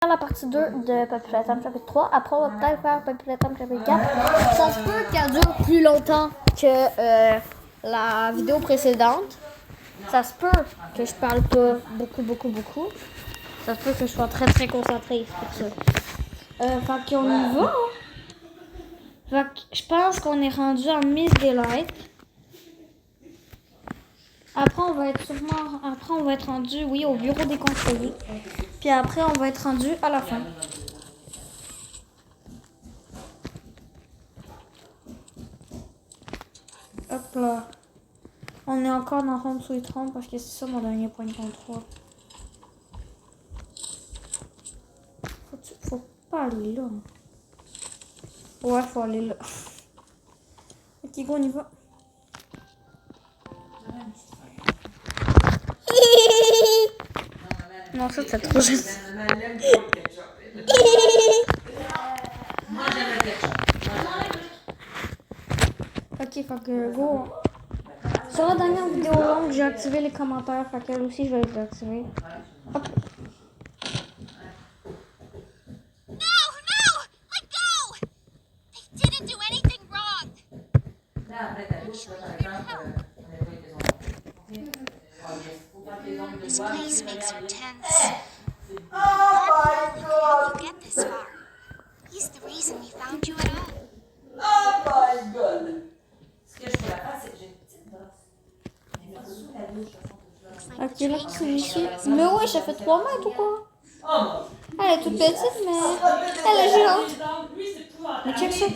la partie 2 de Papillon chapitre 3. Après, on va peut-être faire Papillon chapitre 4. Ça se peut qu'elle dure plus longtemps que la vidéo précédente. Ça se peut que je parle pas beaucoup. Ça se peut que je sois très concentrée, c'est pour ça. Fait qu'on y va. Fait que je pense qu'on est rendu en Miss Delight. Après, on va être rendu, oui, au bureau des conseillers. Puis après, on va être rendu à la fin. Hop là. On est encore dans Home Sweet Home parce que c'est ça mon dernier point de contrôle. Faut pas aller là. Ouais, faut aller là. Ok, go, on y va. Non, ça, c'est trop juste. Ok, fait que go. Sur la dernière vidéo longue, j'ai activé les commentaires. Fait qu'elle aussi, je vais les activer. Hop. This place makes her tense. How you get this far? He's the reason we found you at all. Oh my god! Ce que je peux la faire, c'est que j'ai une petite brosse. Elle est sous la douche, Ok, là, c'est ici. Mais ouais, ça fait 3 mètres ou quoi? Oh Elle est toute petite, mais elle est géante. Mais check ça.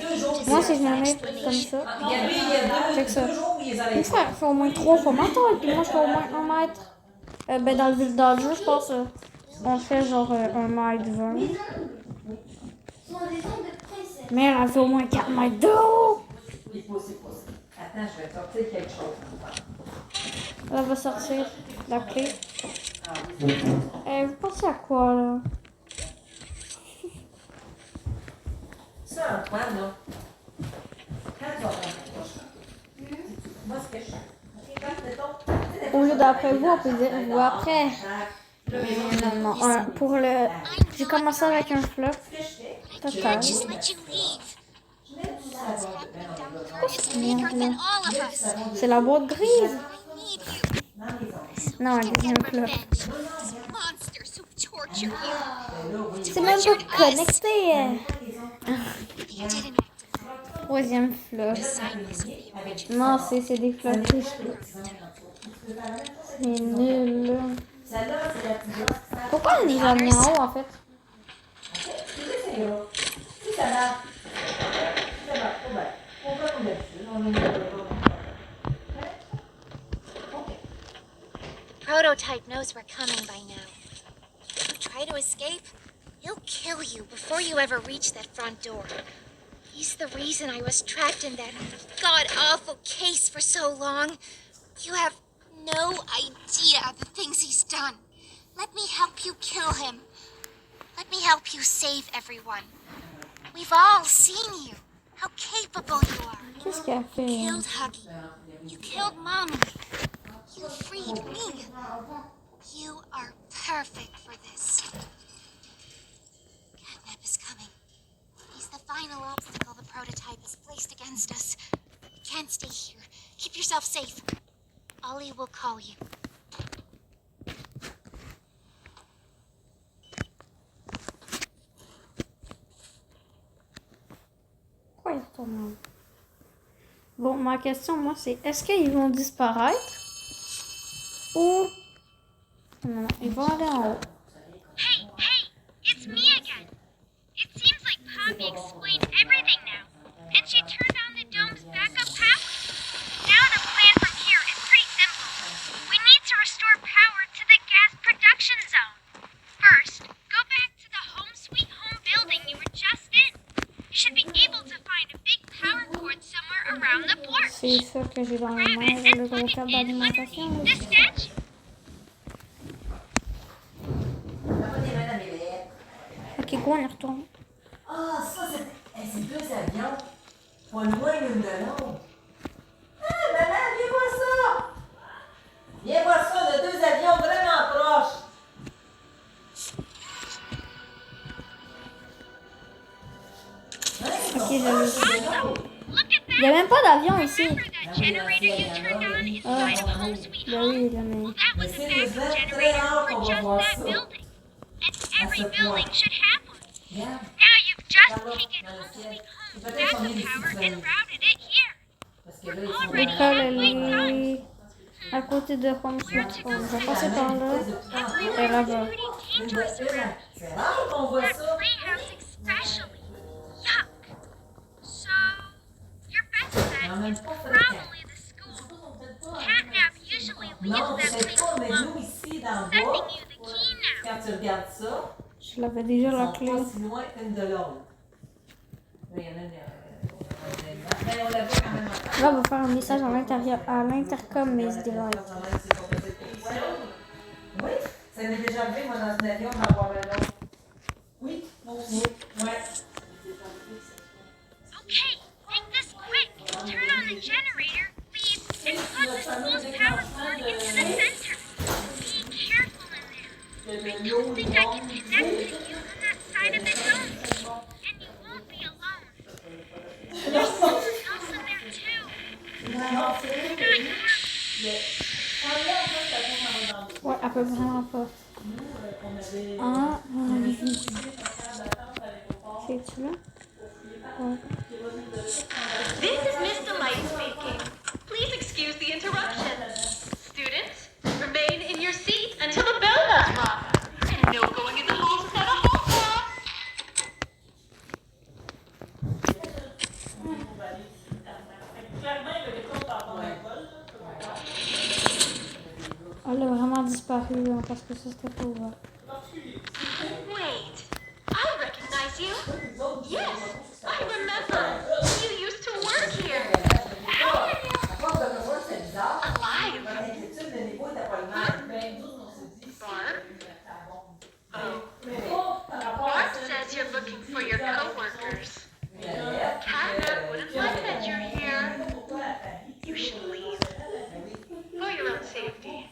Moi, si je me mets comme ça, Gabi, il y a check ça. deux jours où ils allaient Mon frère fait au moins 3 fois ma taille, puis moi, je fais au moins 1 mètre. Ben, dans le jeu, je pense, on fait genre 1 mètre 20. Mais elle a fait au moins 4 mètres de haut. Il pousse. Attends, je vais te sortir quelque chose. Elle va sortir la clé. Vous pensez à quoi, là? Ça, Antoine, là, quand tu vas prendre ta poche, moi, ce que je fais, Au lieu d'après vous, on peut dire vous après. Non. Pour le... J'ai commencé avec un flop. Total. Just let you leave. What's happening down here is bigger than all of us. C'est la boîte grise. I need you. Non, elle dit un flop. These monsters who torture you. C'est même pas connecté. You didn't act Troisième flop. silence the original. Non, c'est des flops. C'est nul. Pourquoi on est jamais en haut, en fait? Prototype knows we're coming by now. If you try to escape, he'll kill you before you ever reach that front door. He's the reason I was trapped in that god-awful case for so long. You have no idea the things he's done. Let me help you kill him. Let me help you save everyone. We've all seen you, how capable you are. Qu'est-ce qu'elle fait? You killed Huggy. You killed Mommy. You freed me. You are perfect for this. Catnap is coming. He's the final obstacle the prototype has placed against us. We can't stay here. Keep yourself safe. Ollie will call you. Pourquoi ils retournent là? Bon, ma question, moi, c'est est-ce qu'ils vont disparaître? Ou... Non, ils vont aller en haut. Hey, it's me again. It seems like Poppy explained everything now, and she turned on the dome's backup power. Now the plan from here is pretty simple. We need to restore power to the gas production zone. First, go back to the Home Sweet Home building you were just in. You should be able to find a big power cord somewhere around the porch. C'est ça que j'ai dans la Grab main, it le and gros plug câble it in d'alimentation. underneath the statue. Ok, go, on y retourne. Ah, ça, c'est deux avions. Pas loin l'une de l'autre. Ah, maman, viens voir ça! Viens voir ça, de deux avions vraiment proches. je l'ai. Awesome! Look at Il n'y a that! même pas d'avion ici. Remember that generator you turned on inside of Home Sweet Ben Home? oui, là, mais... Well, that was a c'est backup très generator rare for qu'on va just voir that ça. building. And À every ce building point. should have one. Regarde. Now you've just Là-bas, taken dans le Home ciel. Sweet Home's Peut-être qu'on est backup des power citoyens. and routed it here. Parce que là, ils sont Already L'école, halfway elle done. est à côté de Home Sweet Home. Je vais passer par là. Et Everywhere là-bas. is pretty dangerous around here. C'est rare qu'on voit That ça. playhouse especially. Yuck. So, your best bet En même is temps, fréquent. probably the school. Catnap usually leaves Non, that c'est place pas, mais alone. nous ici, dans le Sending bas, you the key now. quand tu regardes ça, Je l'avais déjà ils la sont clé. pas si loin une de l'autre. Là, il y en a une. Mais on la voit quand même encore. Là, on va faire un message à l'intercom, mais c'est direct. Oui, ça m'est déjà arrivé, moi, dans un avion, d'en voir un autre. Oui, moi aussi. Ouais. Okay, make this quick. Turn on the generator, leave, and plug the school's power cord into the center. Be careful in there. I don't think I can connect to you on that side of the dome. And you won't be alone. There's someone else in there too. Not you. Ouais, elle peut vraiment pas. Ah, on avait vu. C'est-tu là? Ouais. This is Miss Delight speaking. Please excuse the interruption. Students, remain in your seat until the bell has rung. And no going in the halls without a hall pass. Elle a vraiment disparu hein, parce que ça c'était pas ouvert. Wait, I recognize you. Yes, I remember. You used to work here. How are you? À force de me voir, c'est bizarre. Alive. Mon inquiétude, le niveau était pas le même. Barb? Oh. Bart says you're looking for your coworkers. Catnap wouldn't like that you're here. You should leave. For your own safety.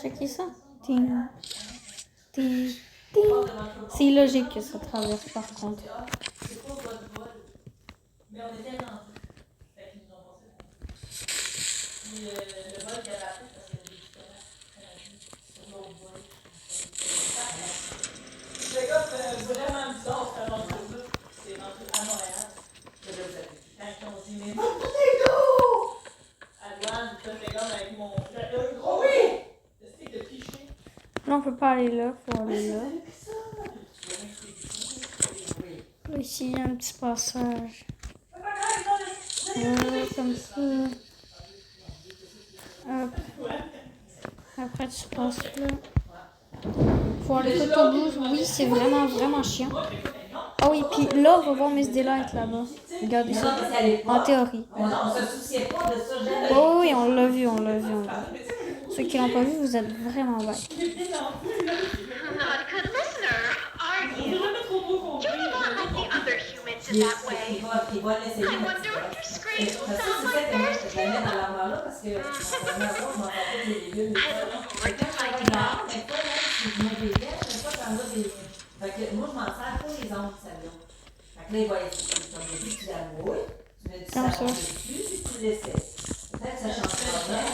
Checkez ça. Ting. Ting. Ting. C'est logique que ça traverse par contre. Là, on peut pas aller là, faut aller là. Là, ici, il y a un petit passage. Voilà, comme ça. Hop. Après, tu passes là. Faut aller tout au bout. Oui, c'est vraiment, vraiment chiant. Ah oui, puis là, on va voir Miss Delight là-bas. Regardez ça. En théorie. On se souciait pas de ça, jamais. Oh oui, on l'a vu, on l'a vu, on l'a vu. Ceux qui l'ont pas vu, vous êtes vraiment bêtes. Not a good listener, are you? You're not like the other humans in that way. Il va l'essayer. I wonder if your screams will sound C'est like ça que moi, theirs je la mets dans too. l'armoire là parce que dans l'armoire, je m'en rappelle des légumes. I look forward to finding out. Mais pas même si je mets des lettres, mais pas quand j'ai des. Fait que moi, je m'en sers pour les ongles du salon. Fait que là, il va essayer. Comme je dis, tu la mouilles, tu mets du Comme savon ça. dessus, puis tu l'essaies. Peut-être que ça change pas bien.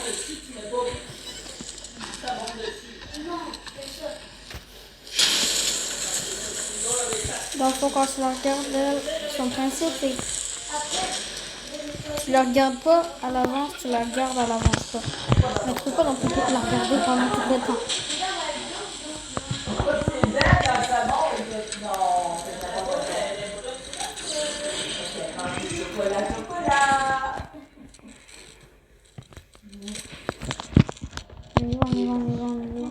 Dans le fond, quand tu la regardes, elle, son principe est... Tu la regardes pas à l'avance, tu la regardes à l'avance pas. Mais tu peux pas non plus la regarder pendant tout le temps. C'est bien dans le savon, non, c'est pas vrai. Ok, mange du chocolat, chocolat. On y va, on y va, on y va, on y va.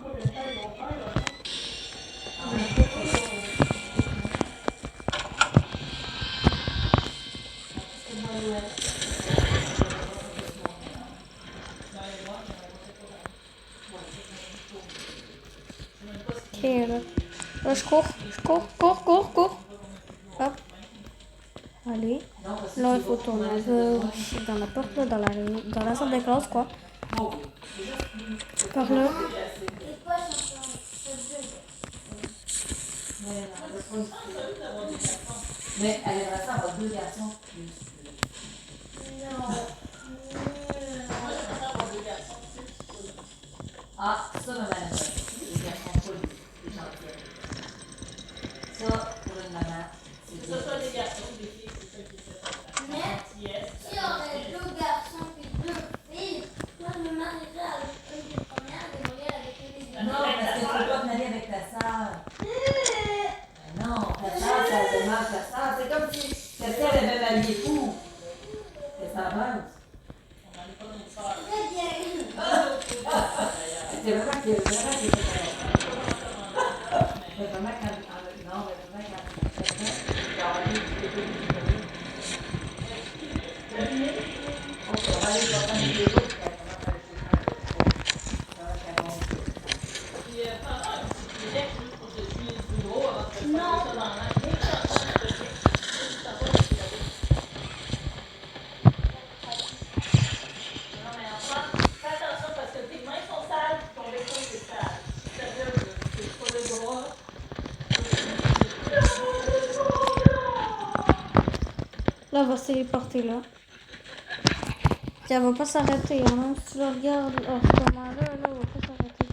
Ok, là. Là, je cours, cours. Hop. aller. Non, parce que Là, tu il faut vas tourner un prendre peu ici dans la porte, là, dans la salle de classe, quoi. Oh, Par là. mais elle aimerait ça avoir 2 garçons plus. Ah, ça, maman, elle aimerait ça. Les garçons pas les gentils. Ça, pour une maman, c'est bien. Ça soit des garçons ou des filles, c'est ça qui est important. Mais Yes. si on avait 2 garçons et 2 filles, moi je me marierais avec une des premières et Muriel avec une des Non, deuxièmes. parce que tu peux pas te marier avec ta sœur. Non, ta sœur, ça demande ta sœur. C'est comme si quelqu'un avait marié fou. Qu'est-ce que t'en penses? On n'en est pas nos sœurs. Très bien. C'est vraiment qu'il y a vraiment qui était mais vraiment quand. Non, mais vraiment quand. On va aller voir une vidéo. Puis, pendant un petit billet, juste pour que je suis le plus gros avant de faire ça dans l'air. Non, mais enfin, fais attention parce que tes mains sont sales, puis ton veston est sale. Sérieux, c'est pas le droit. Là, elle va se téléporter là. Puis elle va pas s'arrêter, hein. Même si tu le regardes à ce moment-là, elle va pas s'arrêter.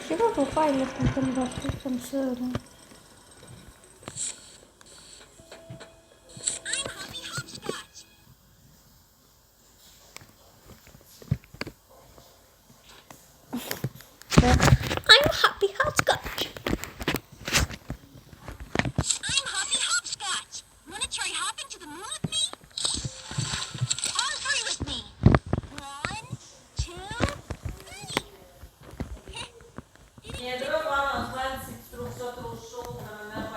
Je sais pas pourquoi elle laisse une tonne de comme ça, là. I'm happy hopscotch. I'm Hoppy Hopscotch. Wanna try hopping to the moon with me? All three with me. 1, 2, 3. Viendras voir Antoine si tu trouves ça trop chaud.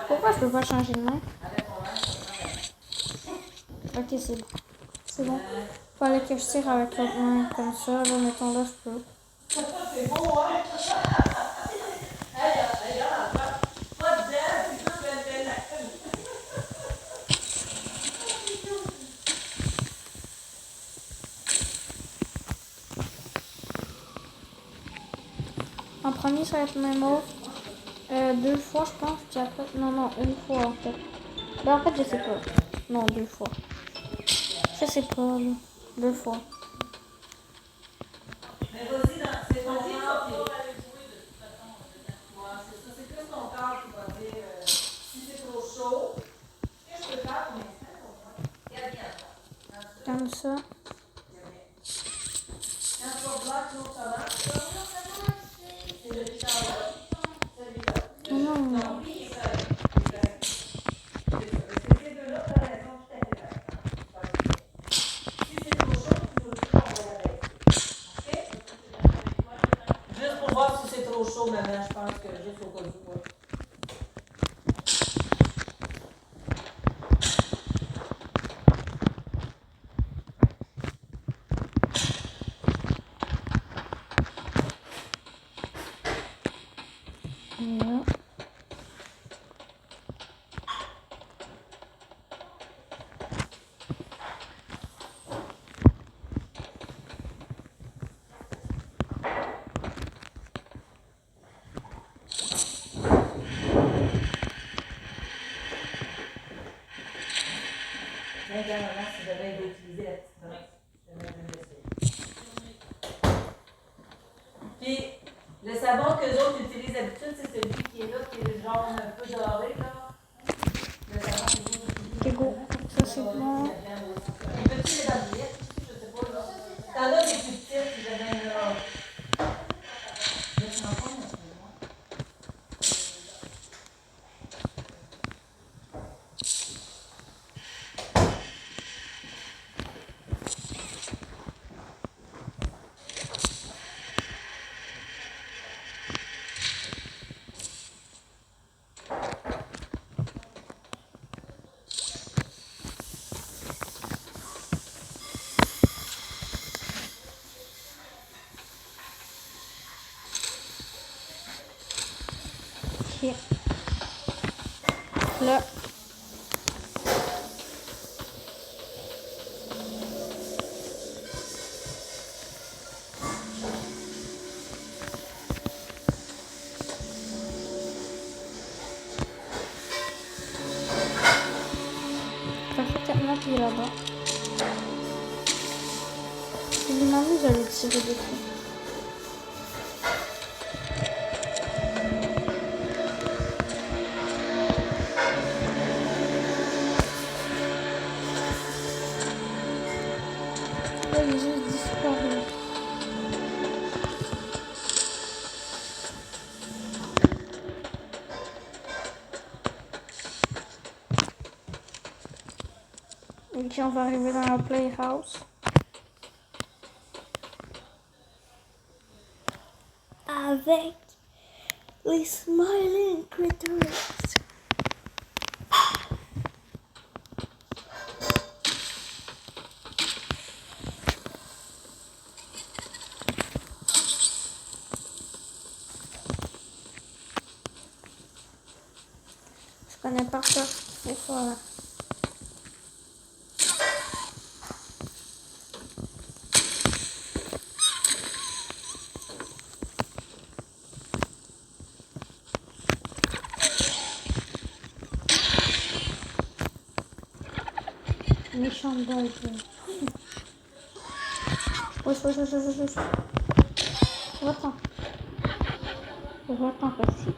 Pourquoi je peux pas changer de main? Ok, c'est bon. C'est bon. Fallait que je tire avec l'autre main comme ça. Là, mettons là, je peux. C'est beau, hein? Hey, regarde, pas de dents, c'est tout belle. En premier, ça va être même mauve. 2 fois, je pense. Puis après, non, une fois en fait. Ben, en fait, je sais pas. Non, 2 fois. Je sais pas, là. 2 fois. Mais vas-y, c'est ton corps qui va aller jouer de toute façon. Ouais, c'est ça. C'est plus ton corps qui va dire si c'est trop chaud. Qu'est-ce que je peux faire pour l'instant? Regarde bien. Comme ça. Quand tu vas vouloir que l'autre commence, c'est le Charles. Celui-là. Non. Non, lui, il est correct. C'est ça. Parce que ces deux-là, t'as raison, tout à fait d'accord. Si c'est trop chaud, tu nous dis qu'on va la baisser. OK? Juste pour voir si c'est trop chaud, maman, je pense que juste au cas où. Ouais. Là. Regarde, maman, si jamais il veut utiliser la petite brosse. Je vais me laisser. Puis, le savon que les autres utilisent d'habitude, c'est celui qui est là, qui est le jaune un peu doré, là. Le savon que les autres utilisent. Ok, go. Ça, c'est bon. Il peut-tu les bandelettes aussi, je sais pas, là. T'en as des plus petites, si jamais, là. Je vais t'en prendre un peu, moi. Ok. Là. Parfaitement qu'il est là-bas. Je lui demande de le tirer dessus. Là, il est juste disparu. Et puis on va arriver dans la playhouse. Avec les smiling critters. Je connais par cœur ce qu'il faut faire. Méchant bug. Wesh. Va-t'en. Va-t'en, facile.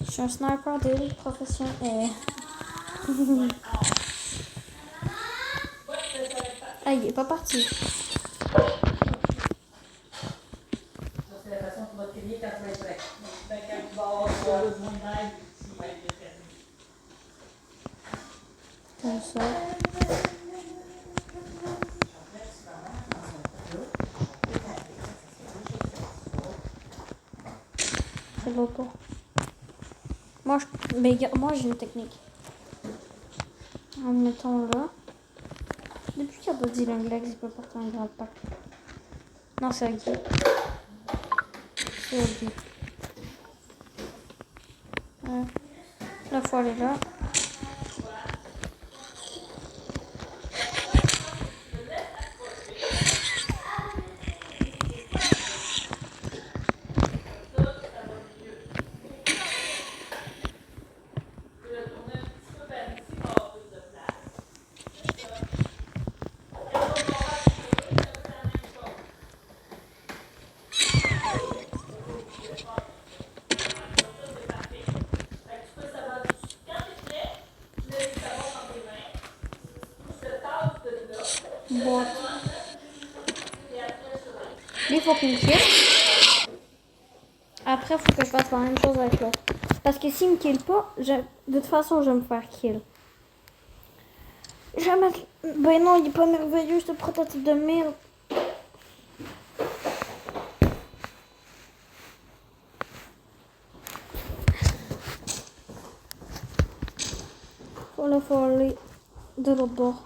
Je suis un sniper d'élite professionnel. Ah, il est pas parti. C'est la façon qu'il va crier quand tu vas être prêt. Quand tu vas avoir besoin d'aide, s'il va être prêt. Comme ça. C'est l'auto. Moi j'ai une technique. En le mettant là. Depuis qu'il a pas dit l'anglais, il peut porter un grand pack. Non, c'est Guy. C'est Guy. Ouais. La fois elle est là. Bon. Lui, il faut qu'il me kill. Après, il faut que je fasse la même chose avec l'autre. Parce que s'il me kill pas, de toute façon, je vais me faire kill. Je vais mettre... Ben non, il est pas merveilleux, ce prototype de merde. Faut aller de l'autre bord.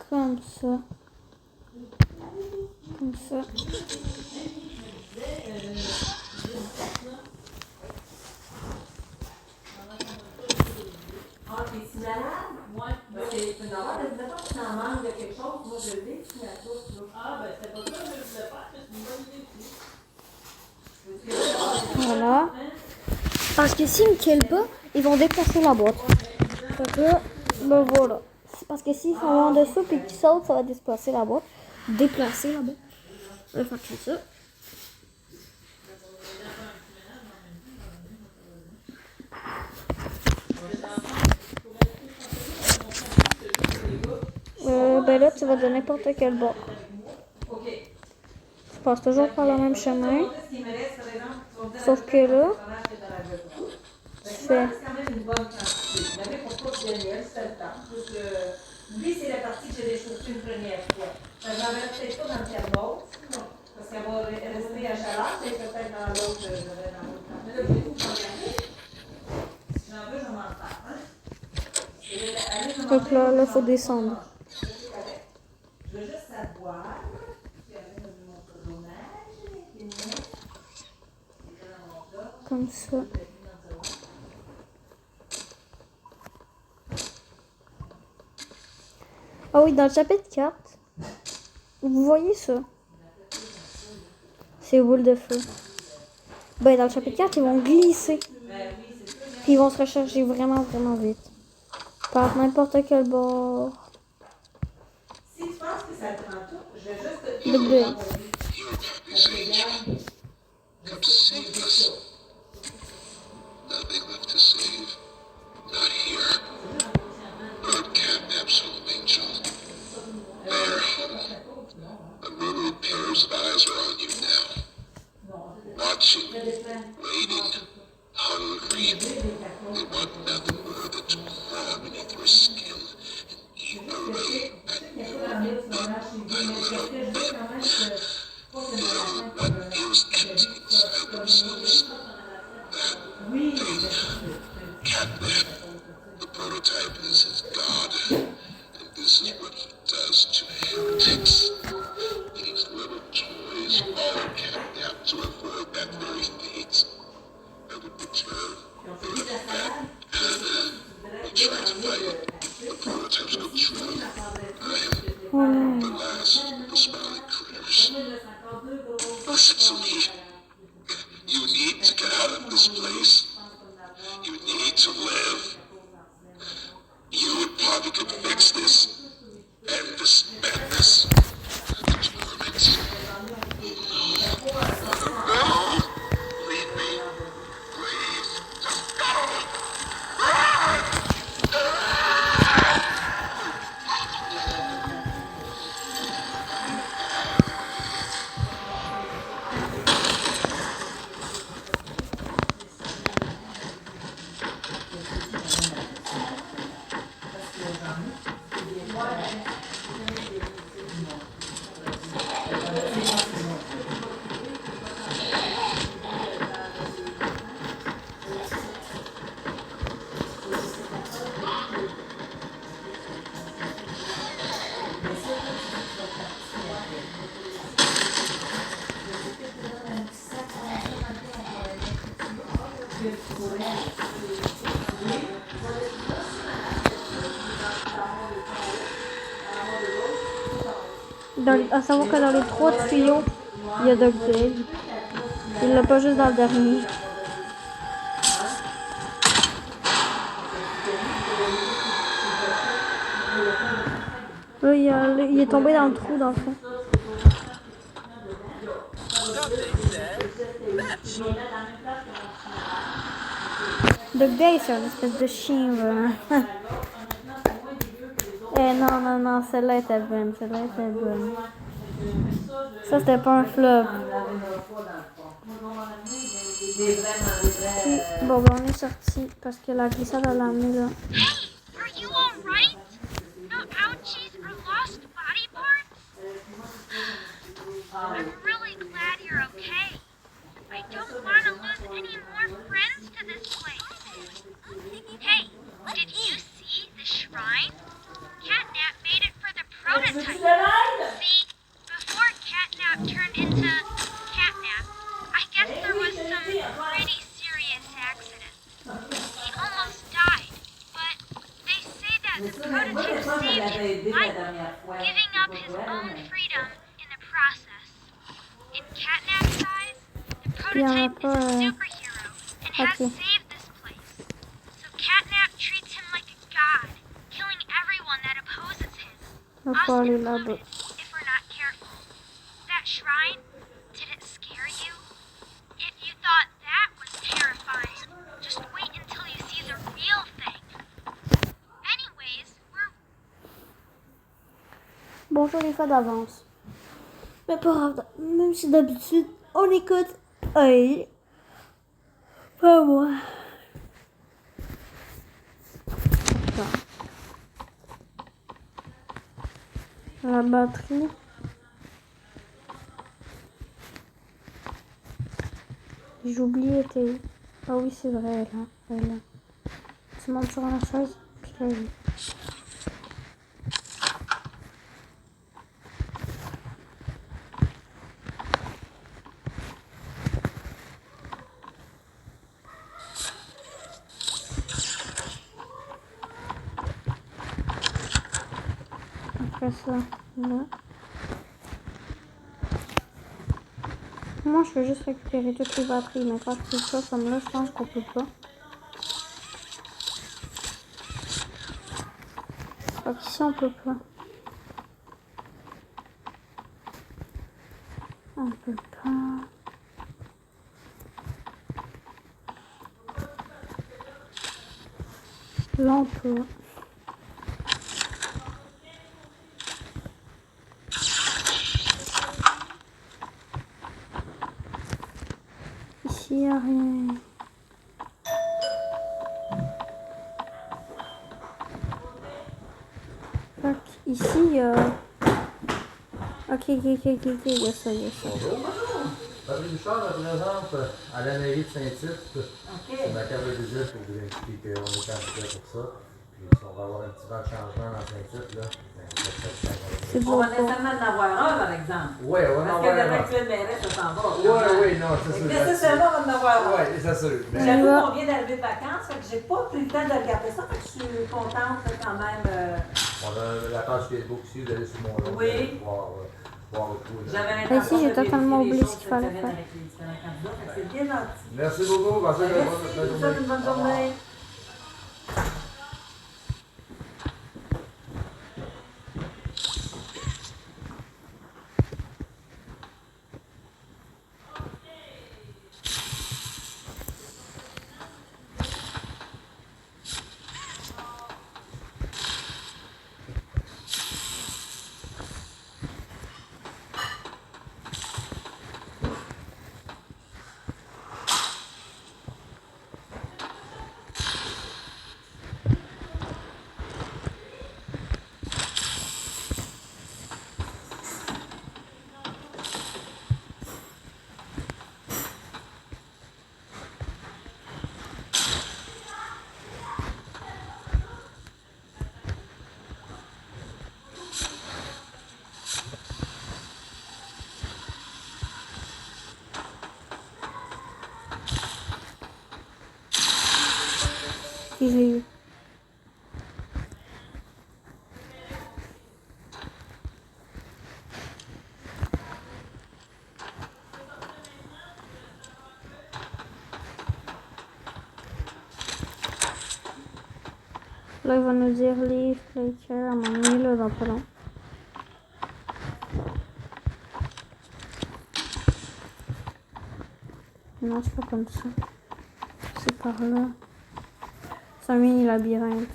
Comme ça. Comme ça. Ah, t'es si malade? Ouais. Parce que tu peux en avoir, mais mettons que tu en manques de quelque chose, moi je l'ai, tu la touches. Ah, ben c'est pas ça que je voulais faire, c'est une bonne idée aussi. Voilà. Parce que s'ils me killent pas, ils vont déplacer la boîte. Fait que, ben voilà. Parce que s'ils sont en dessous et qu'ils sautent, ça va déplacer la boîte. Déplacer la boîte. Je vais faire comme ça. Ben là, tu vas de n'importe quel bord. Tu passes toujours par le même chemin. Sauf que là, tu fais... Lui, c'est la partie que j'ai déchauffée une première fois. Je n'en verrai peut-être pas dans le thermos, parce qu'elle va rester à chaleur, c'est peut-être dans l'autre, je vais dans l'autre. Mais là, voulez-vous regarder? Si j'en veux, je m'en parle. Elle est Donc là, faut descendre. Je veux juste savoir si on a mon tournage. Comme ça. Ah oui, dans le chapitre 4, vous voyez ça? Ces boules de feu. Ben, dans le chapitre 4, ils vont glisser. Puis ils vont se recharger vraiment, vraiment vite. Par n'importe quel bord. Si tu penses que ça te prend tout, je vais juste te Le bleu. Save us. Nothing left to save. Not here. Bird kidnaps little angel. They're home. A million pairs of eyes are on you now. Watching, waiting, hungry. They want nothing more than to crawl beneath your skin and eat away at you. But I love them. Feel what is empty inside themselves. That thing, catnap. The prototype is his god, and this is what he does to heretics. These little toys all catnap to avoid that very fate. And in return, they are fat. They try to fight it. The prototypes go true. I am the last of the smiling critters. Listen to me. You need to get out of this place. You need to live. You and Poppy could fix this. End this madness. This torment. No! Leave me. Please. Just go! À savoir que dans les 3 tuyaux, il y a Dugdale. Il l'a pas juste dans le dernier. Là, il est tombé dans le trou, dans le fond. Dugdale, c'est une espèce de chien, vraiment. Non, celle-là était bonne. Ça, c'était pas un flop. Puis, bon, ben, on est sorti parce que la glissade, elle l'a amené là. Hey, are you alright? No ouchies or lost body parts? I'm really glad you're okay. I don't want to lose any more friends to this place. Hey, did you see the shrine? Catnap made it for the prototype. See, before Catnap turned into Catnap, I guess there was some pretty serious accident. He almost died, but they say that the prototype saved his life, giving up his own freedom in the process. In Catnap's eyes, the prototype is a superhero and has saved this place. So Catnap treats him like a god, killing everyone that opposes him. Us included, if we're not careful. That shrine, did it scare you? If you thought that was terrifying, just wait until you see the real thing. Anyways, we're... Bonjour les fois d'avance. Mais pas grave, même si d'habitude, on écoute. Hey. Pas moi. La batterie. J'ai oublié tes... Ah oui, c'est vrai, elle est là. Tu montes sur la chaise, puis là, fais ça là. Moi, je veux juste récupérer toutes les batteries, mais quand je fais ça, comme là, je pense qu'on peut pas. Fait qu'ici, on peut pas. On peut pas. Là, on peut. Ici, il n'y a rien. Fait ici, il y a... Ok, il y a ça, il y a ça. Bonjour. Patrick Bouchard me présente à la mairie de Saint-Tite. C'est ma carte de visite pour vous indiquer qu'on est candidat pour ça. Puis si on va avoir un petit vent de changement dans Saint-Tite, là, C'est On beau. va nécessairement en avoir un, par exemple. Oui, on va en Parce que avoir le un. actuel mairesse, ça s'en va. Oui, non, c'est sûr. Nécessairement, on va en avoir un. Oui, c'est sûr. Mais J'avoue qu'on vient d'arriver de vacances, fait que j'ai pas pris le temps de regarder ça, fait que je suis contente là, quand même. on a la page Facebook ici, vous allez sur mon nom. Oui. Voir le coup. J'avais Ici, l'intention j'ai de totalement vérifier les oublié ce choses qu'il fallait cette semaine faire. avec les différents candidats, fait que c'est bien gentil. Merci beaucoup. Passez une Merci, bonne je vous souhaite une bonne journée. J'ai eu. Là, il va nous dire les Flaker à un moment donné, là, dans pas long. Non, c'est pas comme ça. C'est par là. C'est un mini labyrinthe.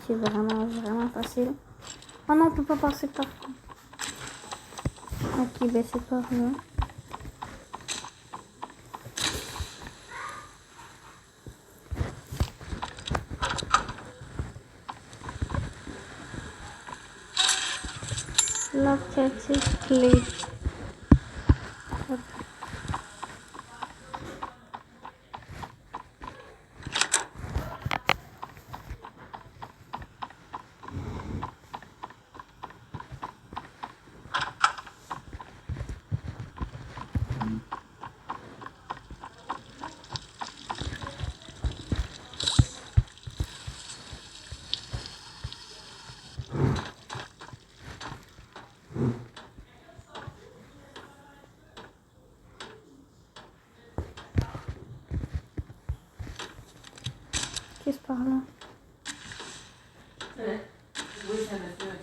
C'est vraiment facile. Oh non, on peut pas passer par là. Ok, ben c'est par là. Locative plate. Hop. Qu'est-ce par là? Oui, ça me fait un peu.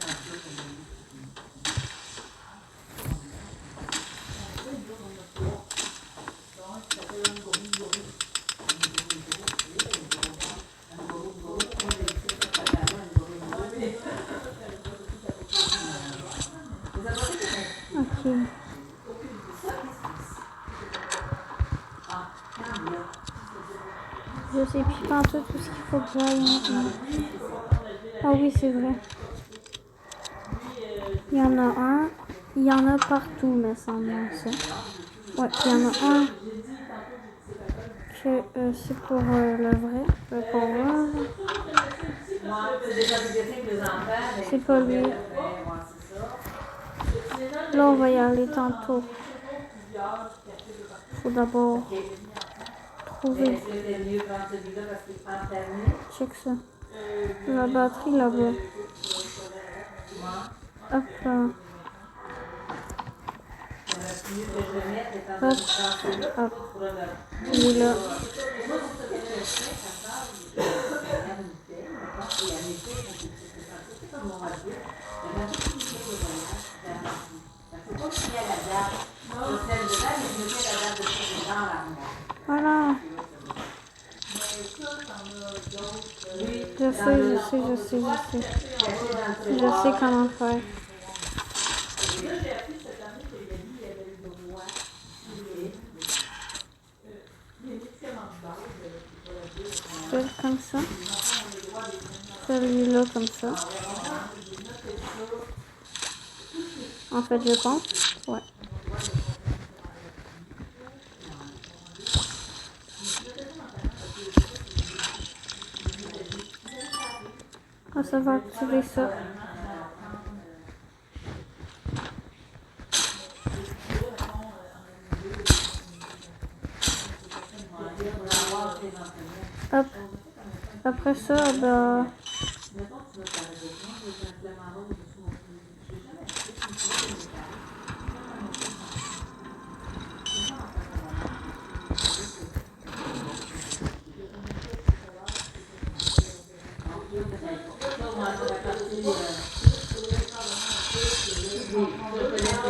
Ok. Je sais plus pas tout ce qu'il faut que j'aille maintenant. Ah oui, c'est vrai. Il y en a un. Il y en a partout, me semble, ça. Ouais, il y en a un que c'est pour le vrai, le power. C'est pas lui. Là, on va y aller tantôt. Faut d'abord trouver. Check ça. La batterie là-bas. Hop là. Hop. Hop. Il est là. Voilà. Je sais comment faire. Comme ça. Celui-là comme ça. En fait, je pense. Ouais. Ah, ça va activer ça. Hop. Après ça, bah...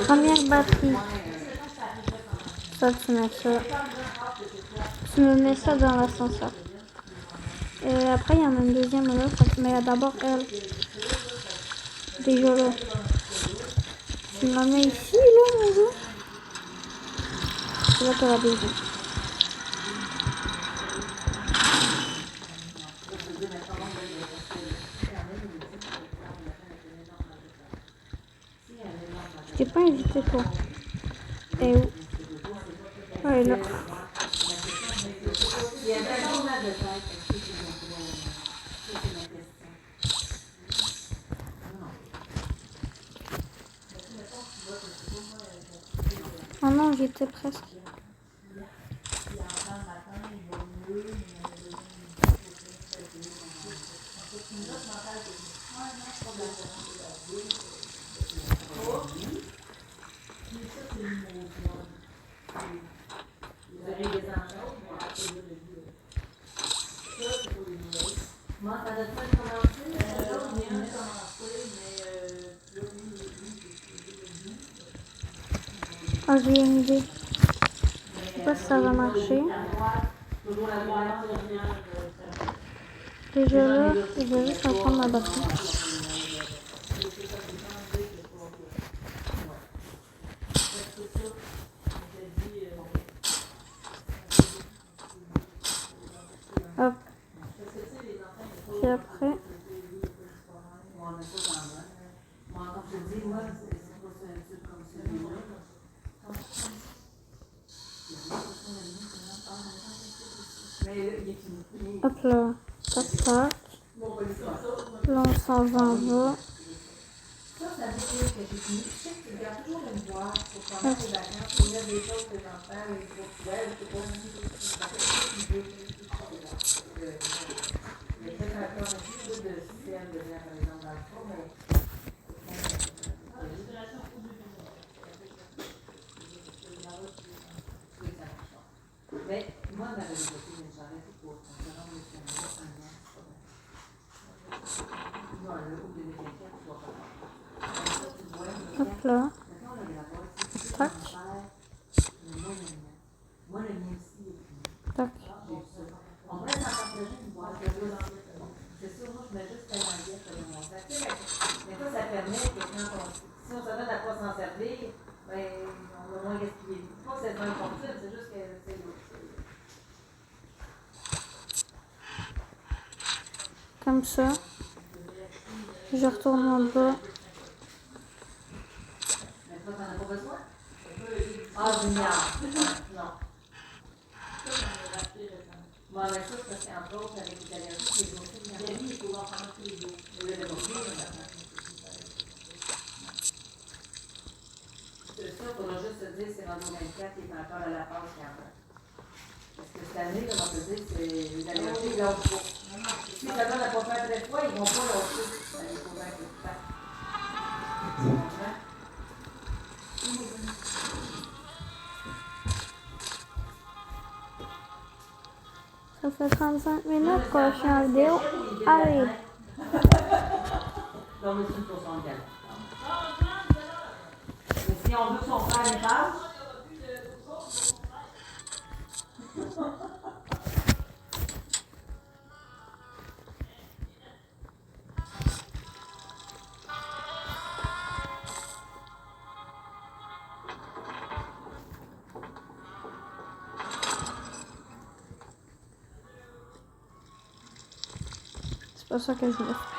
Première batterie. Ça, tu mets ça. Tu me mets ça dans l'ascenseur. Et après, il y en a une deuxième là. Mais d'abord, elle. Déjà là. Tu me la mets ici, là, mon gars. Et là, tu la deuxième. Je t'ai pas invité, toi. Et où? Ah, elle est là. Oh non, j'étais presque. Ah, j'ai une idée. Je sais pas si ça va marcher. Déjà là, je vais juste reprendre ma batterie. Hop. Puis après... Hop là, tac tac. Là on s'en va en bas. Hop là. Tac. Tac. Comme ça. Je retourne en bas. Ah, génial. Non. Bon, mais ça, c'est entre autres avec les allergies, les autres, il faut en prendre tous les jours. C'est sûr, il faudra juste se dire, c'est rendu 24 qui est encore à la phase 40. Parce que cette année, comme on te dit, c'est les allergies, l'autre. Si ça donne à pas faire très froid, ils vont pas lâcher. Ça les convainc tout le temps. Tu comprends? Ça fait 35 minutes que je suis en vidéo. Allez. Non, mais c'est pour son gars. Mais si on veut son frère et passe. C'est pas ça que je voulais faire.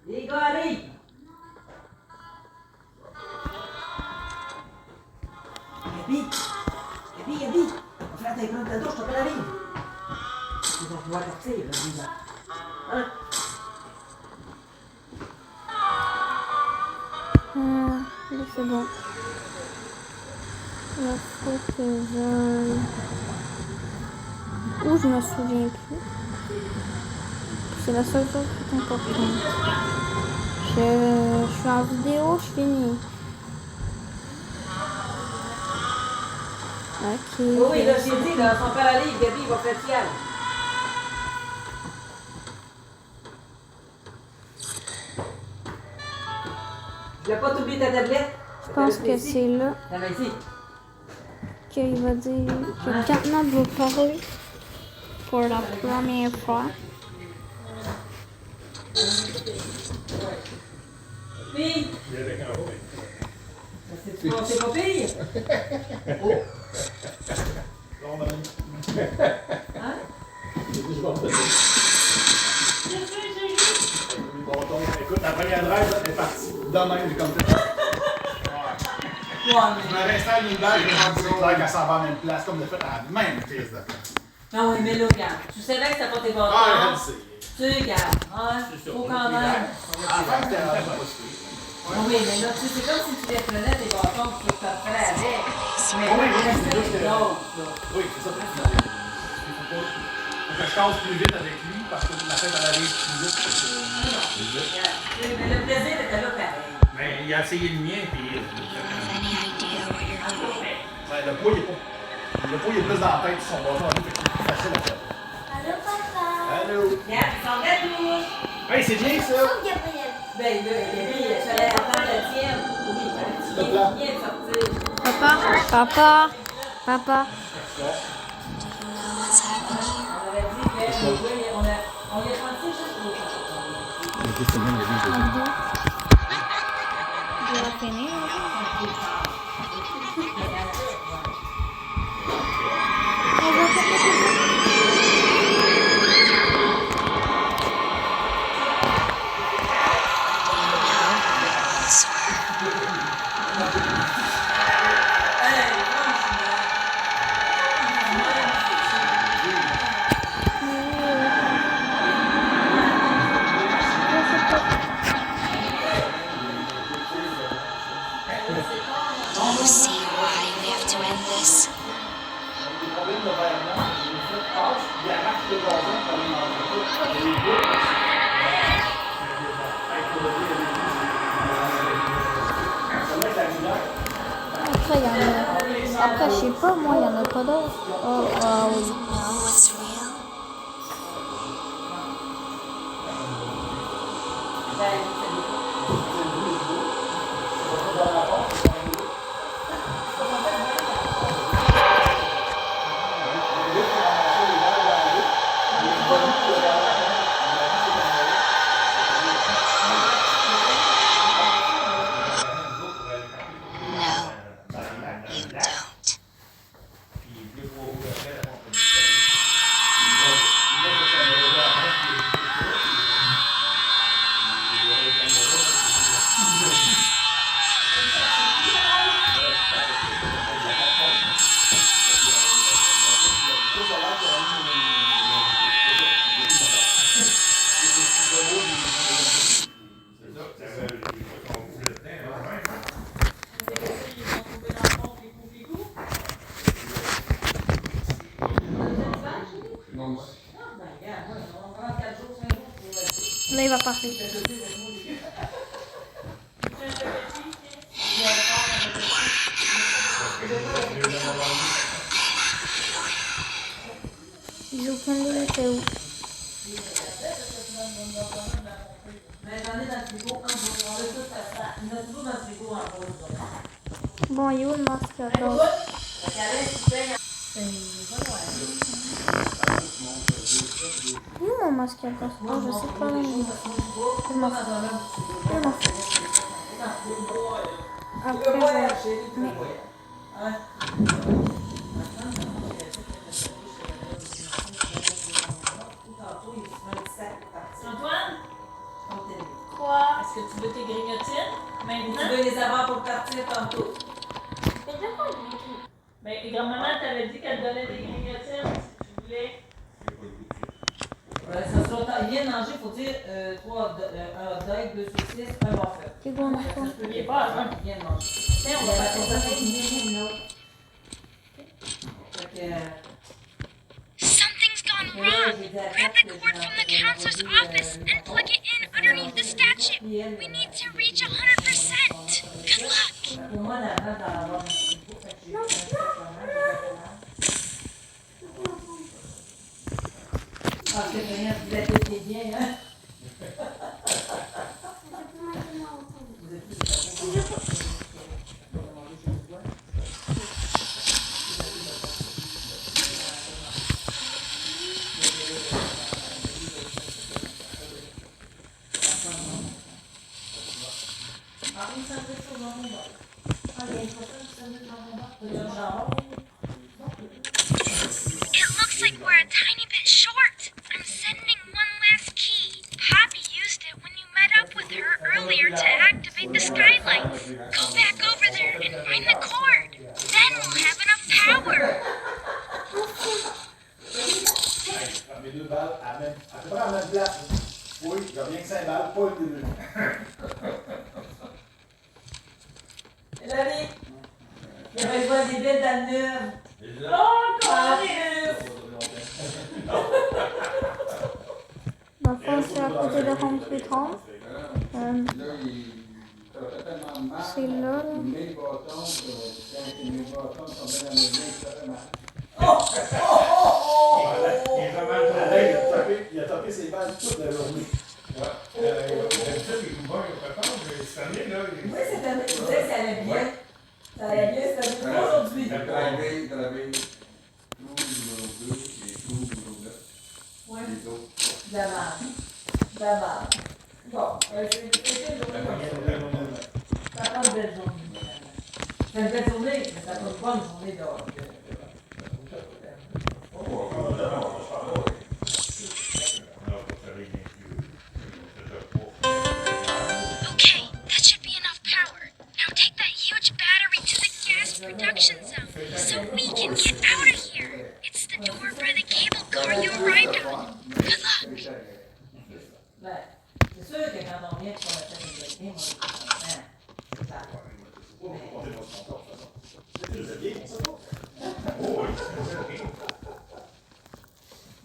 Les gars arrivent! Gabi! On fait tes plantes de douche, je t'appelle arrive! Ils vont pouvoir partir, là, dis-moi. Hein? Là, c'est bon. Là, faut que je... Ou je me souviens plus. C'est la seule chose qui est importante. Je suis en vidéo, je finis. Ok. Oui, là, j'ai dit, là, son père arrive, Gabi, il va faire fier. Je vais pas t'oublier ta tablette. Je pense que c'est là La main ici. qu'il va dire que Catnap va parler pour la première fois. Fille! C'est pas pire? Oh! Hein? Écoute, la première drive est partie. De même, j'ai comme ça. Ouais, Je me réinstalle une balle, je me rends compte qu'elle s'en va à la même place, comme de fait à la même prise de place. non, oui, mais là, regarde. Tu savais que c'était pas tes bâtons. Ah, je le sais. Tu regardes. Hein? Faut quand même. Ah, c'était pas super. Oui, mais là, tu sais, c'est comme si tu les prenais tes bâtons que tu te ferais avec. Mais Oui, là, c'est c'est juste que... l'autre, là. Oui, c'est ça. Faut que je casse plus vite avec lui, parce que la fête, elle arrive plus vite. Mais le plaisir était là pareil. Mais il a essayé le mien, puis... Any idea what you're hoping? Ouais, le poids, il est pas... Le poids, il est plus dans la tête de son bâton à lui, fait que c'est plus facile à faire. Allô, papa? Allô? Regarde, ils sont de la douche. Hey, c'est bien ça! Sauf Gabriel. Ben là, Gabi, je fallait attendre la tienne. Oui, il vient de sortir. Papa, papa, papa. Do you know what's happened here? On avait dit que oui, on y a pensé juste pour Je vais finir. Do you see why we have to end this? Après, il y en a. Après, je sais pas, moi, il y en a pas d'autres. Oh, ah oui. Know what's real? No, you don't. parler. J'ai aucun livre, c'est où? Mais j'en ai dans le frigo, un jour. On veut tout faire ça. Il y en a toujours dans le frigo en rose. Bon, il est où le masque à Écoute, cause? la calèche, tu payes. Où est mon masque à cause? Oh, je sais pas. Je m'en fous. Je m'en fous. Après, mais... Antoine? Quoi? Est-ce que tu veux tes grignotines? Tu Maintenant? veux les avoir pour partir tantôt. Mais de quoi lui? Ben, grand-maman t'avait dit qu'elle te donnait des grignotines si tu voulais. Ouais, ça sera il vient de manger, faut dire, un hot dog, 2 saucisses, un waffle. C'est bon, Marco. Il est pas à jeun. Il vient de manger. Tiens, on Il y va a la faire ça. Fait que, Something's gone wrong. Grab the cord from the counselor's office and plug it in underneath the statue. We need to reach 100%. Good luck. pour moi, la vanne dans la vanne. Ah, c'est rien, vous êtes été bien, hein? Vous êtes tous It looks like we're a tiny bit short. I'm sending one last key. Poppy used it when you met up with her earlier to activate the skylight. Go back over there and find the cord. Then we'll have enough power. Mes 2 balles à peu près à la même place. Oui, j'ai rien que 5 balles, pas le début. Hélène, il y avait joué des billes dans le mur. Oh, Corinne! Dans le fond, c'est à côté de Home Sweet Home. C'est là, là. Mes bâtons, quand mes bâtons sont bien dans mes mains, ça fait mal. Il a tapé ses balles toute la journée. Oui, cette année, tu disais que ça allait bien. Ça allait bien, cette année, aujourd'hui. Oui. De la marde. De la marde. Bon, c'était une journée. Ça pas une belle journée. C'est une belle journée, mais ça pas une bonne journée dehors. Okay, that should be enough power. Now take that huge battery to the gas production zone so we can get out of here. It's the door by the cable car you arrived on. Good luck. Ben, c'est sûr que quand on vient de faire la tête de quelqu'un,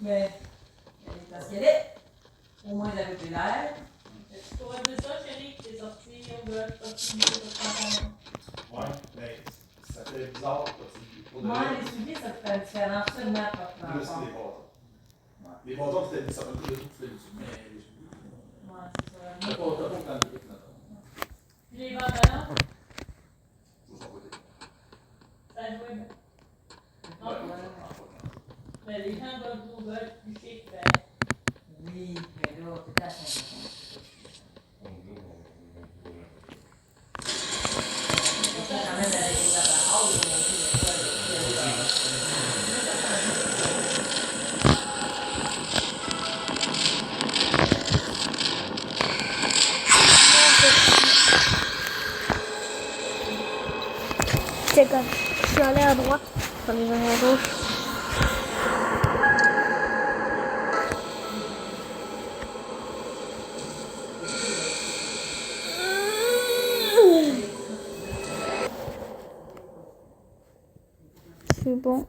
mais parce qu'elle est au moins de la populaire. Tu pourrais dire ça, chérie, que t'es sortie, on veut sortir de Ouais, mais ça fait bizarre. Moi, les souliers, ça fait une différence seulement par Plus les bâtons. Les bâtons, c'était ça fait tout le dessus. Mais les souliers. Ouais, c'est ça. T'as pas autant de trucs, Les pantalons, ça jouait bien. Non, mais les gens comme vous veulent plus chic, ben. Oui, mais là, c'est à 50. Quand même, avec les appareils, C'est comme, je suis allée à droite, je suis allée à gauche. C'est bon.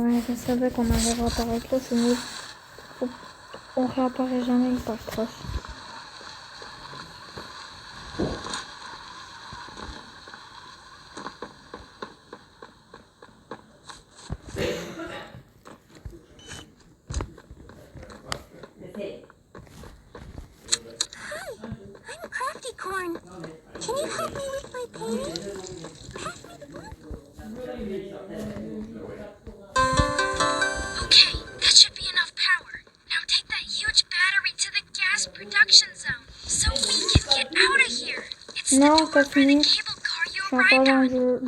Ouais, je savais qu'on allait réapparaître là, c'est nul. On réapparaît jamais hyper proche. I'm Crafty Corn. Can you help me with my painting? Okay, that should be enough power. Now take that huge battery to the gas production zone so we can get out of here. It's the Non, door t'as for the fini. cable car Je you suis encore ride dans on. le jeu,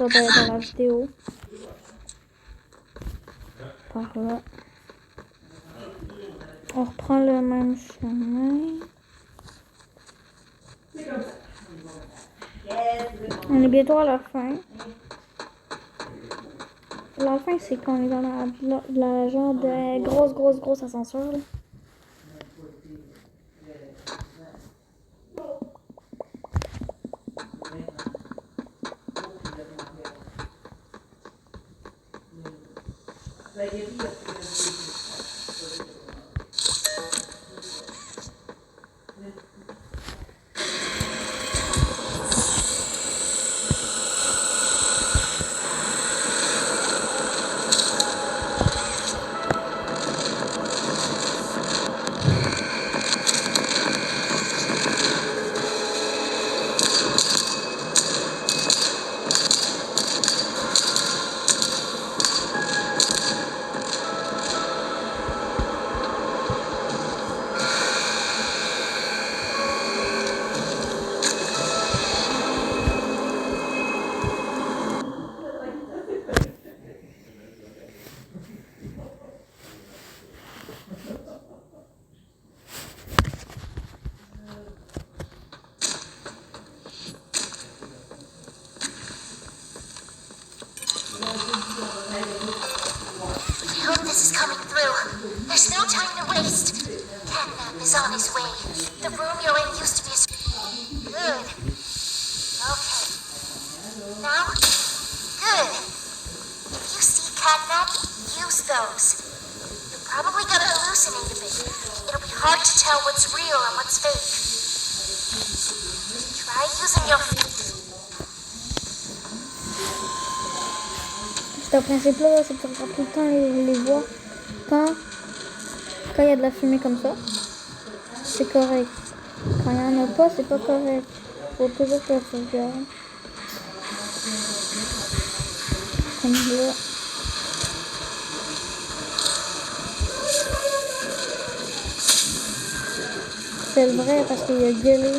dans la vidéo. Par là. On reprend le même chemin. On est bientôt à la fin. La fin, c'est quand on est dans la genre de grosse ascenseur. Là. I hope this is coming through. There's no time to waste. Catnap is on his way. The room you're in used to be good. Okay. Now? Good. If you see Catnap, use those. You're probably gonna hallucinate a bit. It'll be hard to tell what's real and what's fake. Try using your Ce principe-là, c'est que tu regardes tout le temps les voix. Quand il y a de la fumée comme ça, c'est correct. Quand il n'y en a pas, c'est pas correct. Faut toujours que tu regardes. Comme là. C'est vrai parce qu'il a gueulé.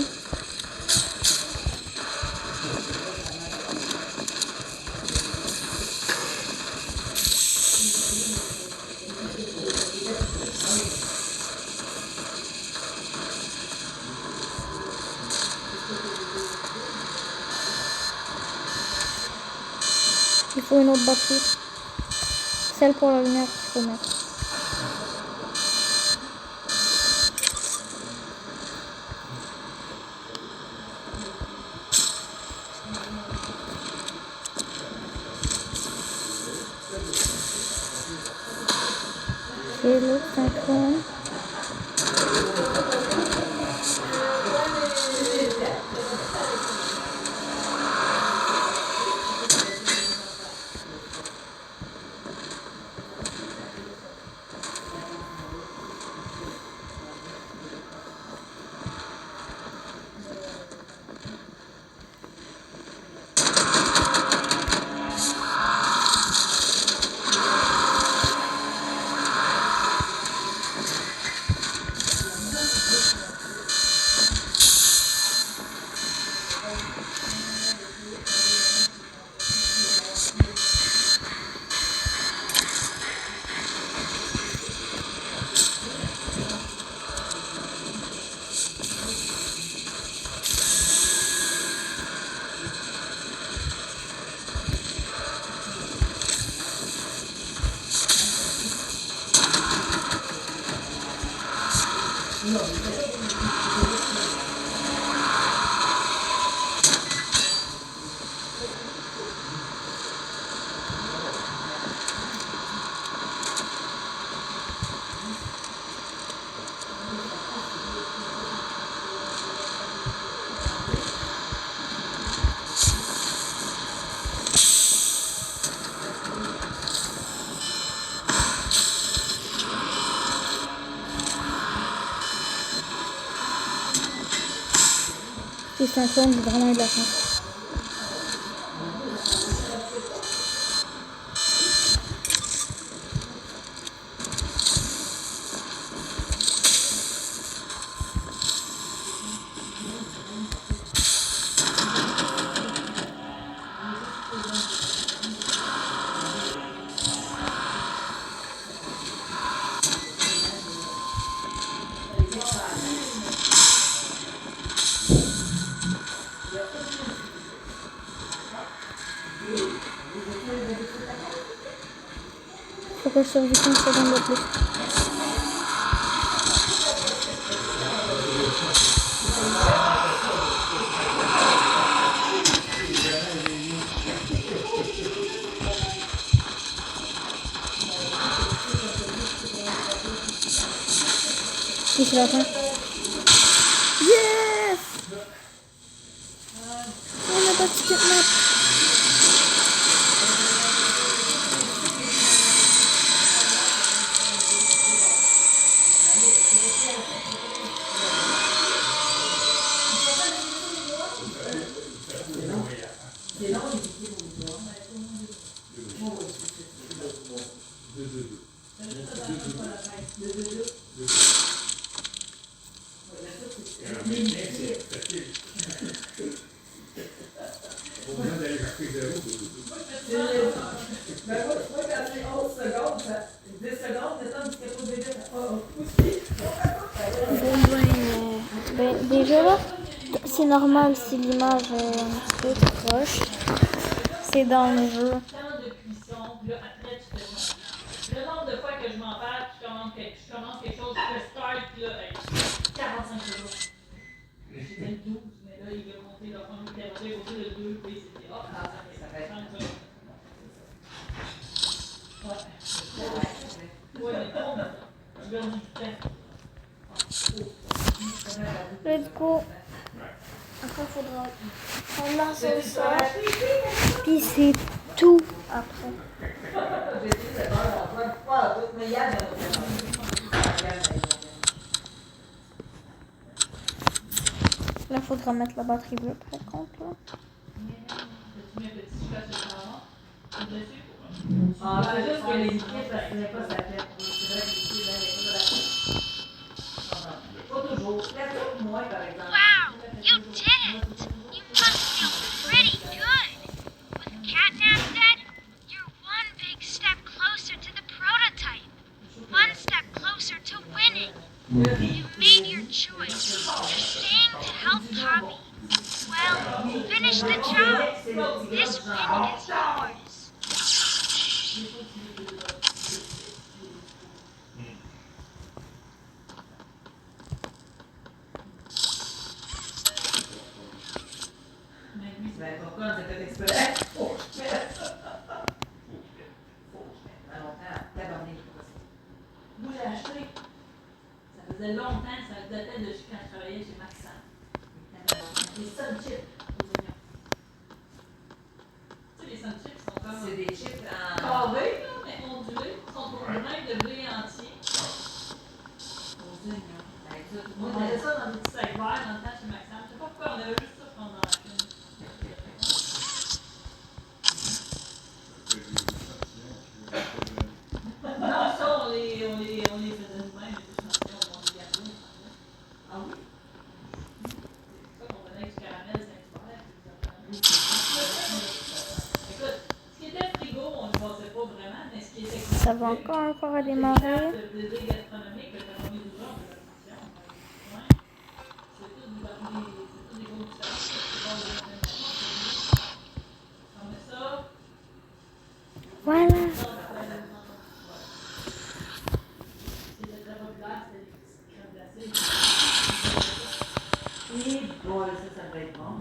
Il faut une autre batterie. Celle pour la lumière qu'il faut mettre. Et l'autre synchrone. Et c'est un clone, j'ai vraiment eu de la chance. Faut que je survive 15 secondes de plus. Et c'est la fin. Yes! On n'a pas de ticket map. Déjà là, c'est normal si l'image est un petit peu proche. C'est dans le jeu. Temps de cuisson, puis là, après, tu fais le nombre de fois que je m'en parle, je commence quelque chose, je fais start, puis là, 45 secondes. J'étais le 12, mais là, il veut monter le 1, puis après, il va monter le 2, puis c'était hop, ça fait 30 secondes. Ouais, mais bon, je vais du temps. Let's go. Après, il faudra prendre l'ascenseur. Puis c'est tout après. Là, il faudra mettre la batterie bleue par contre. Là. Ah, c'est juste que les liquides, ça ne pas sa tête. C'est vrai que les liquides, là, il n'y a pas de la pas toujours. La moins, par exemple. Wow, you did it! You must feel pretty good. With Catnap dead, you're one big step closer to the prototype. One step closer to winning. You've made your choice. You're staying to help Poppy. Well, finish the job. This win is yours. Ben, pourquoi on s'est fait exprès? Faut que je mette ça. Ça longtemps, tabarné. Moi, j'ai acheté. Ça faisait longtemps, ça datait de quand je travaillais chez Maxan. Les Sun Chips aux oignons. Tu sais, les Sun Chips sont comme. C'est des chips en. Carrés, là, mais ondulés. Ils sont au grain de blé entier. Aux oignons. Ben, écoute, On mangeait ça dans des petits sacs verts dans le temps chez Maxan. Je sais pas pourquoi, on avait juste ça pendant la chaîne. Non, ça, on les faisait nous-mêmes, les échantillons, on les gardait. Ah oui? C'est ça qu'on donnait avec du caramel, Saint-Hubert. Écoute, ce qui était frigo, on ne le passait pas vraiment, mais ce qui était. Ça va encore redémarrer. Le plaisir gastronomique, le thermomètre d'ouvert, on fait l'attention. Ouais. C'est tout des gros différences. C'est bon, on met ça. Voilà. Et bon, ça va être bon.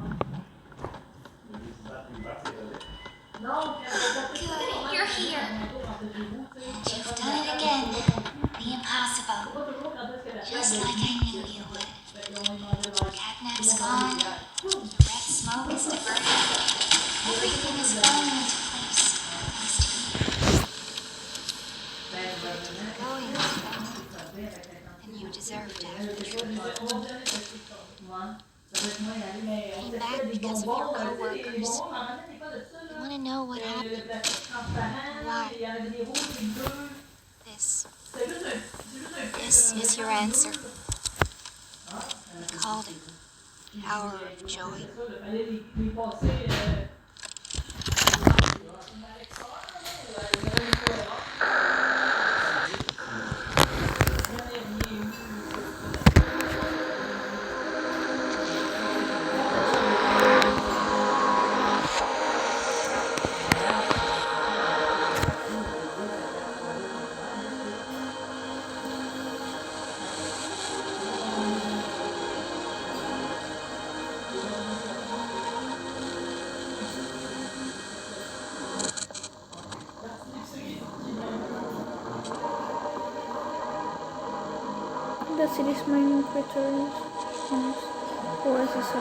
Non, You're here. You've done it again. The impossible. Just like I knew you would. Catnap's gone. The red smoke is diverted. Everything is falling into place. Growing is wrong. And you deserve to have the truth. Moi, Came back because of your co-workers. You want to know what happened? Why? This. This is your answer. We called it Hour of Joy. The city's mining critters. Or is this a...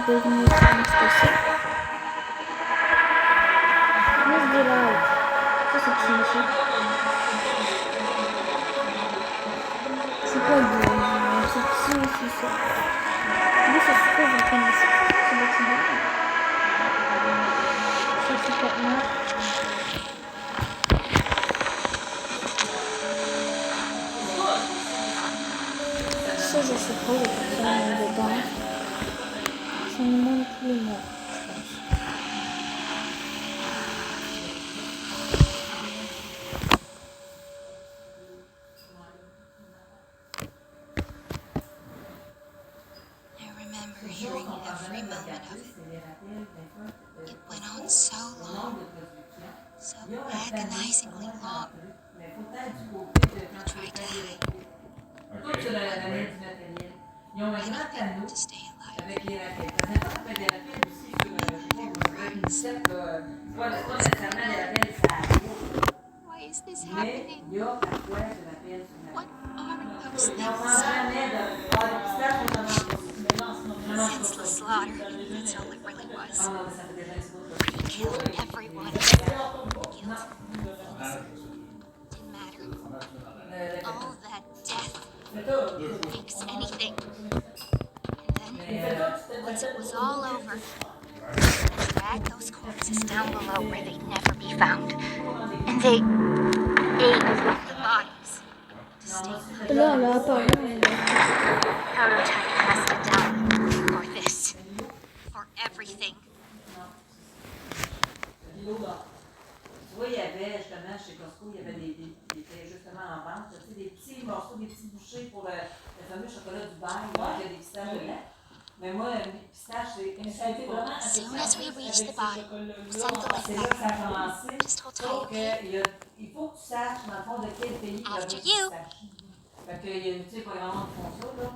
big new things to see. Where's the light? Ça c'est qui ici? C'est quoi le... C'est qui ici ça? Lui ça se trouve en train de... C'est bâtiment. Ça c'est pas mal. Ça, je sais pas, les personnes dedans. C'est une moins plus mort, je pense. I remember hearing every moment of it. It went on so long, so agonizingly long. I tried to hide. Anything to stay alive. Why is this happening? What are those things? Senseless slaughter, that's all it really was. They killed everyone. Guilt. Didn't matter. All that death makes anything. And then, once it was all over, they dragged those corpses down below where they'd never be found. And they ate the bodies to stay alive. Là, là, apparemment. Prototype has to die for this. For everything. Tu vois, il y avait justement chez Costco, il y avait des justement en vente, tu sais, des petits morceaux, des petits bouchées pour le fameux chocolat Dubaï, il y a des pistaches dedans. Mais moi, les pistaches, ça a été vraiment As soon as we reach the bottom, send the c'est link là que ça a back. commencé. Just hold Sauf tight, okay? il faut que tu saches, dans le fond, de quel pays il y a des After you. pistaches. Fait qu'il y a une petite programme qui font ça, là.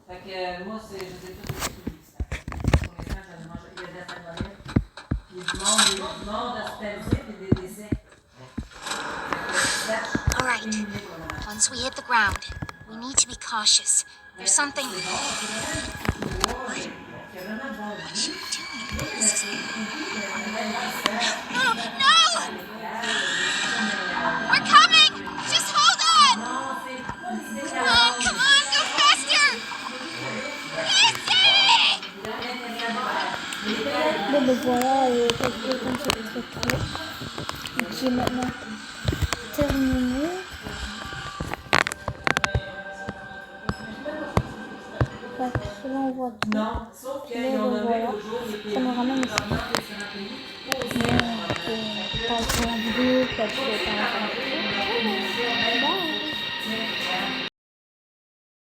Fait que moi, je les ai tous des pistaches. Pour l'instant, je mange, il y a de la salmonelle. Puis du monde hospitalisé et des décès. All right. Once we hit the ground, we need to be cautious. There's something. What should we do? This is... No! We're coming! Just hold on! Oh, come on, go faster! Easy! Bon, ben voilà, quelques comme ça, ce truc qui est maintenant terminé. Fait que là, on voit tout. Non, sauf Là, le voilà. Ça me ramène ici. Donc, pas pour la vidéo, puis après,